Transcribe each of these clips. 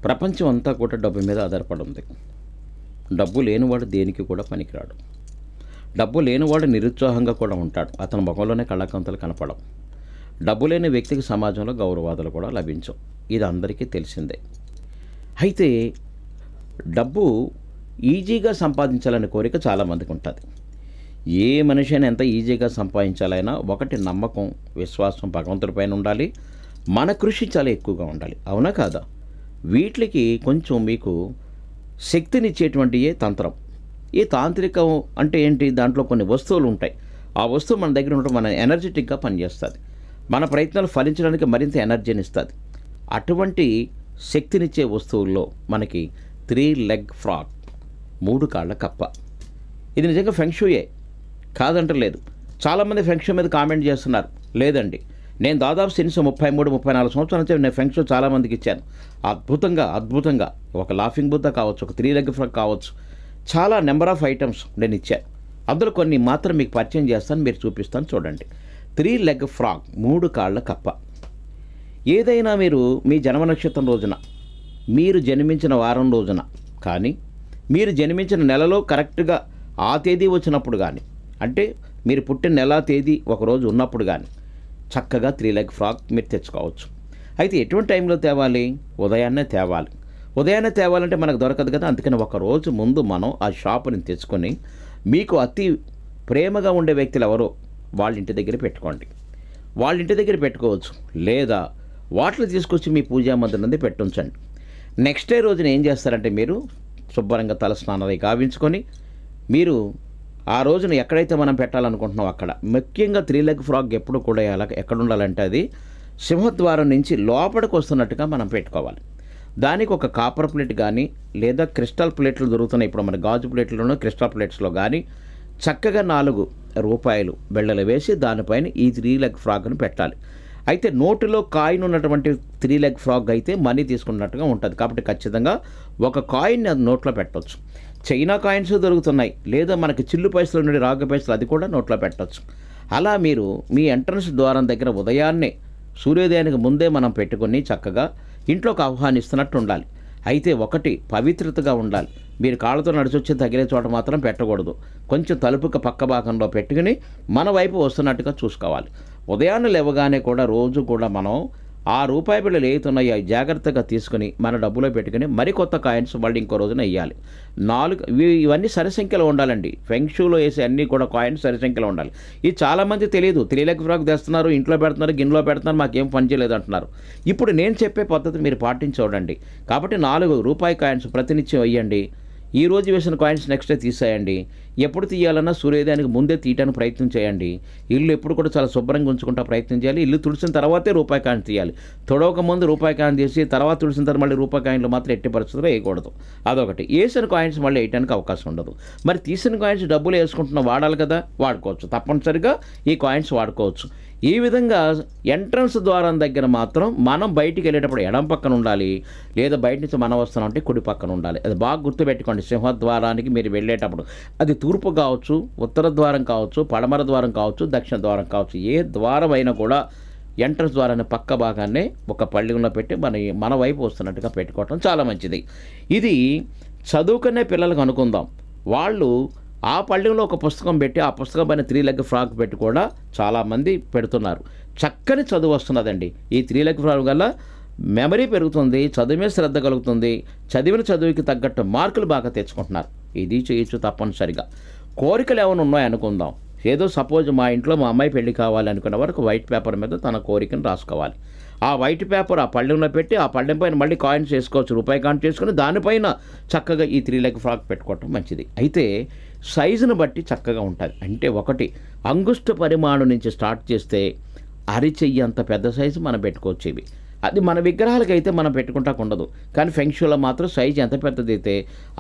ప్రపంచం అంతా కూడా డబ్బు మీద ఆధారపడి ఉంది. డబ్బు లేనివాడు దేనికి కూడా పనికిరాడు. డబ్బు లేనివాడు నిరుత్సాహంగా కూడా ఉంటాడు. అతని ముఖంలోనే కళాకాంతలు కనపడవు. డబ్బు లేని వ్యక్తికి సమాజంలో గౌరవాదులు కూడా లభించవు. ఇది అందరికీ తెలిసిందే. అయితే డబ్బు ఈజీగా సంపాదించాలనే కోరిక చాలామందికి ఉంటుంది. ఏ మనిషి అయినా ఎంత ఈజీగా సంపాదించాలైనా ఒకటి నమ్మకం, విశ్వాసం భగవంతుడిపైన ఉండాలి. మన కృషి చాలా ఎక్కువగా ఉండాలి. అవునా కాదా? వీటికి కొంచెం మీకు శక్తినిచ్చేటువంటియే తంత్రం. ఈ తాంత్రికం అంటే ఏంటి? దాంట్లో కొన్ని వస్తువులు ఉంటాయి. ఆ వస్తువు మన దగ్గర ఉండటం మన ఎనర్జెటిక్గా పనిచేస్తుంది. మన ప్రయత్నాలు ఫలించడానికి మరింత ఎనర్జీని ఇస్తుంది. అటువంటి శక్తినిచ్చే వస్తువుల్లో మనకి 3 లెగ్ ఫ్రాగ్, 3 కాళ్ళ కప్ప. ఇది నిజంగా ఫెంక్షూయే, కాదంటలేదు. చాలామంది ఫెంక్షూ మీద కామెంట్ చేస్తున్నారు. లేదండి, నేను దాదాపు సిన్స్ 33-34 సంవత్సరాల నుంచి నేను ఫెంక్షూ చాలామందికి ఇచ్చాను. అద్భుతంగా ఒక లాఫింగ్ బుద్ధ కావచ్చు, ఒక 3 లెగ్ ఫ్రాగ్ కావచ్చు, చాలా నెంబర్ ఆఫ్ ఐటమ్స్ నేను ఇచ్చాను. అందులో కొన్ని మాత్రం మీకు పరిచయం చేస్తాను, మీరు చూపిస్తాను. చూడండి. 3 లెగ్ ఫ్రాగ్, 3 కాళ్ళ కప్ప. ఏదైనా మీరు మీ జన్మ నక్షత్రం రోజున, మీరు జన్మించిన వారం రోజున కానీ, మీరు జన్మించిన నెలలో కరెక్ట్గా ఆ తేదీ వచ్చినప్పుడు కానీ, అంటే మీరు పుట్టిన నెల తేదీ ఒకరోజు ఉన్నప్పుడు కానీ చక్కగా 3 లెగ్ ఫ్రాగ్ మీరు తెచ్చుకోవచ్చు. అయితే ఎటువంటి టైంలో తేవాలి? ఉదయాన్నే తేవాలి. ఉదయాన్నే తేవాలంటే మనకు దొరకదు కదా. అందుకని ఒకరోజు ముందు మనం ఆ షాపుని తెచ్చుకొని, మీకు అతి ప్రేమగా ఉండే వ్యక్తులు ఎవరో వాళ్ళ ఇంటి దగ్గర పెట్టుకోండి. వాళ్ళ ఇంటి దగ్గర పెట్టుకోవచ్చు. లేదా వాటిని తీసుకొచ్చి మీ పూజా మందిరం నుండి పెట్టుంచండి. నెక్స్ట్ డే రోజున ఏం చేస్తారంటే, మీరు శుభ్రంగా తల స్నానాలు గావించుకొని, మీరు ఆ రోజున ఎక్కడైతే మనం పెట్టాలనుకుంటున్నాం అక్కడ, ముఖ్యంగా 3 లెగ్ ఫ్రాగ్ ఎప్పుడు కూడా ఎక్కడ ఉండాలంటే అది సింహద్వారం నుంచి లోపలికి వస్తున్నట్టుగా మనం పెట్టుకోవాలి. దానికి ఒక కాపర్ ప్లేట్ కానీ, లేదా క్రిస్టల్ ప్లేట్లు దొరుకుతున్నాయి ఇప్పుడు మన గాజు ప్లేట్లోనూ క్రిస్టల్ ప్లేట్స్లో కానీ, చక్కగా 4 రూపాయలు బిళ్ళలు వేసి దానిపైన ఈ 3 లెగ్ ఫ్రాగ్ను పెట్టాలి. అయితే నోటిలో కాయిన్ ఉన్నటువంటి 3 లెగ్ ఫ్రాగ్ అయితే మనీ తీసుకున్నట్టుగా ఉంటుంది. కాబట్టి ఖచ్చితంగా ఒక కాయిన్ని అది నోట్లో పెట్టవచ్చు. చైనా కాయిన్స్ దొరుకుతున్నాయి, లేదా మనకి చిల్లు పైసలు నుండి రాగి పైసలు, అది కూడా నోట్లో పెట్టవచ్చు. అలా మీరు మీ ఎంట్రన్స్ ద్వారం దగ్గర ఉదయాన్నే సూర్యోదయానికి ముందే మనం పెట్టుకొని చక్కగా ఇంట్లోకి ఆహ్వానిస్తున్నట్టు ఉండాలి. అయితే ఒకటి పవిత్రతగా ఉండాలి. మీరు కాళ్ళతో నడిచొచ్చి తగిలే చోట మాత్రం పెట్టకూడదు. కొంచెం తలుపుకి పక్క భాగంలో పెట్టుకుని మన వైపు వస్తున్నట్టుగా చూసుకోవాలి. ఉదయాన్నే లేవగానే కూడా రోజు కూడా మనం ఆ రూపాయి బిళ్ళలు ఏతున్నాయో జాగ్రత్తగా తీసుకుని మన డబ్బులో పెట్టుకుని మరికొత్త కాయిన్స్ మళ్ళీ ఇంకో రోజున వేయాలి. 4 ఇవన్నీ సరిసంఖ్యలో ఉండాలండి. ఫెంక్షూలో వేసే అన్నీ కూడా కాయిన్స్ సరిసంఖ్యలో ఉండాలి. ఇది చాలామంది తెలియదు. 3 లెగ్ ఫ్రాగ్ తెస్తున్నారు, ఇంట్లో పెడుతున్నారు, గిన్నెలో పెడుతున్నారు, మాకేం పని చేయలేదు అంటున్నారు. ఇప్పుడు నేను చెప్పే పద్ధతి మీరు పాటించండి. కాబట్టి 4 రూపాయి కాయిన్స్ ప్రతినిత్యం వేయండి. ఈ రోజు వేసిన కాయిన్స్ నెక్స్ట్ డే తీసేయండి. ఎప్పుడు తీయాలన్నా సూర్యోదయానికి ముందే తీయడానికి ప్రయత్నం చేయండి. ఇల్లు ఎప్పుడు కూడా చాలా శుభ్రంగా ఉంచుకుంటా ప్రయత్నం చేయాలి. ఇల్లు తుడిసిన తర్వాతే రూపాయి కాయిన్ తీయాలి. తొడవక ముందు రూపాయి కాయిన్ తీసి తర్వాత తుడిసిన తర్వాత మళ్ళీ రూపాయి కాయిన్లు మాత్రం ఎట్టి పరిస్థితుల్లో వేయకూడదు. అదొకటి. వేసిన కాయిన్స్ మళ్ళీ వేయడానికి అవకాశం ఉండదు. మరి తీసిన కాయిన్స్ డబ్బులు వేసుకుంటున్న వాడాలి కదా, వాడుకోవచ్చు. తప్పనిసరిగా ఈ కాయిన్స్ వాడుకోవచ్చు. ఈ విధంగా ఎంట్రన్స్ ద్వారం దగ్గర మాత్రం మనం బయటికి వెళ్ళేటప్పుడు ఎడం పక్కన ఉండాలి, లేదా బయట నుంచి మనం వస్తున్నాం అంటే కుడి పక్కన ఉండాలి. అది బాగా గుర్తుపెట్టుకోండి. సింహద్వారానికి మీరు వెళ్ళేటప్పుడు అది తూర్పు కావచ్చు, ఉత్తర ద్వారం కావచ్చు, పడమర ద్వారం కావచ్చు, దక్షిణ ద్వారం కావచ్చు, ఏ ద్వారం అయినా కూడా ఎంట్రన్స్ ద్వారాన్ని పక్క భాగాన్ని ఒక పళ్ళెంలో పెట్టి మన వైపు వస్తున్నట్టుగా పెట్టుకోవటం చాలా మంచిది. ఇది చదువుకునే పిల్లలకు అనుకుందాం. వాళ్ళు ఆ పళ్ళెంలో ఒక పుస్తకం పెట్టి ఆ పుస్తకం పైన 3 లెగ్ ఫ్రాగ్ పెట్టి కూడా చాలామంది పెడుతున్నారు. చక్కని చదువు వస్తున్నదండి. ఈ 3 లెగ్ ఫ్రాగ్ వల్ల మెమరీ పెరుగుతుంది, చదువు శ్రద్ధ కలుగుతుంది, చదివిన చదువుకి తగ్గట్టు మార్కులు బాగా తెచ్చుకుంటున్నారు. ఇది చేయొచ్చు తప్పనిసరిగా. కోరికలు ఏమైనా ఉన్నాయో అనుకుందాం. ఏదో సపోజ్ మా ఇంట్లో మా అమ్మాయి పెళ్లి కావాలి అనుకున్న వరకు వైట్ పేపర్ మీద తన కోరికను రాసుకోవాలి. ఆ వైట్ పేపర్ ఆ పళ్ళెంలో పెట్టి ఆ పళ్ళెం పైన మళ్ళీ కాయిన్స్ వేసుకోవచ్చు. రూపాయి కాయిన్ చేసుకుని దానిపైన చక్కగా ఈ 3 లెగ్ ఫ్రాగ్ పెట్టుకోవటం మంచిది. అయితే సైజును బట్టి చక్కగా ఉంటుంది. అంటే ఒకటి అంగుష్ట పరిమాణం నుంచి స్టార్ట్ చేస్తే అరిచెయ్యి అంత పెద్ద సైజు మనం పెట్టుకోవచ్చు. ఇవి అది మన విగ్రహాలకైతే మనం పెట్టుకుంటాకు ఉండదు. కానీ ఫెంక్షూలో మాత్రం సైజు ఎంత పెద్దదైతే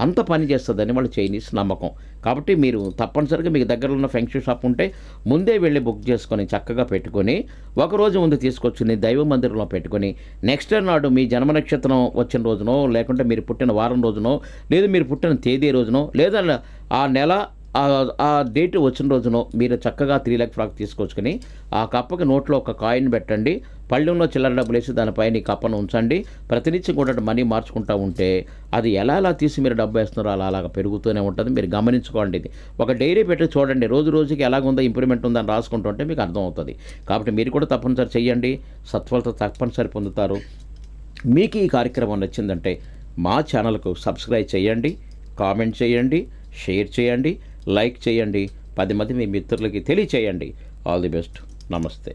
అంత పని చేస్తుందని వాళ్ళ చైనీస్ నమ్మకం. కాబట్టి మీరు తప్పనిసరిగా మీకు దగ్గరలో ఉన్న ఫెంక్షూ షాప్ ఉంటే ముందే వెళ్ళి బుక్ చేసుకొని చక్కగా పెట్టుకొని ఒకరోజు ముందు తీసుకొచ్చి దైవ మందిరంలో పెట్టుకొని నెక్స్ట్ డే నాడు మీ జన్మ నక్షత్రం వచ్చిన రోజునో, లేకుంటే మీరు పుట్టిన వారం రోజునో, లేదా మీరు పుట్టిన తేదీ రోజునో, లేదా ఆ నెల ఆ డేట్ వచ్చిన రోజున మీరు చక్కగా 3 లెగ్ ఫ్రాక్ తీసుకొచ్చుకొని ఆ కప్పకి నోట్లో ఒక కాయిన్ పెట్టండి, పళ్ళెంలో చిల్లర డబ్బులు వేసి దానిపైన ఈ కప్పను ఉంచండి. ప్రతినిత్యం కూడా మనీ మార్చుకుంటూ ఉంటే అది ఎలా తీసి మీరు డబ్బు వేస్తున్నారో అలాగా పెరుగుతూనే ఉంటుంది. మీరు గమనించుకోండి. ఇది ఒక డైరీ పెట్టి చూడండి, రోజు రోజుకి ఎలాగుందో ఇంప్రూవ్మెంట్ ఉందని రాసుకుంటూ ఉంటే మీకు అర్థమవుతుంది. కాబట్టి మీరు కూడా తప్పనిసరి చేయండి, సత్ఫలిత తప్పనిసరి పొందుతారు. మీకు ఈ కార్యక్రమం నచ్చిందంటే మా ఛానల్కు సబ్స్క్రైబ్ చేయండి, కామెంట్ చేయండి, షేర్ చేయండి, లైక్ చేయండి, 10 మంది మీ మిత్రులకి తెలియచేయండి. All the best. నమస్తే.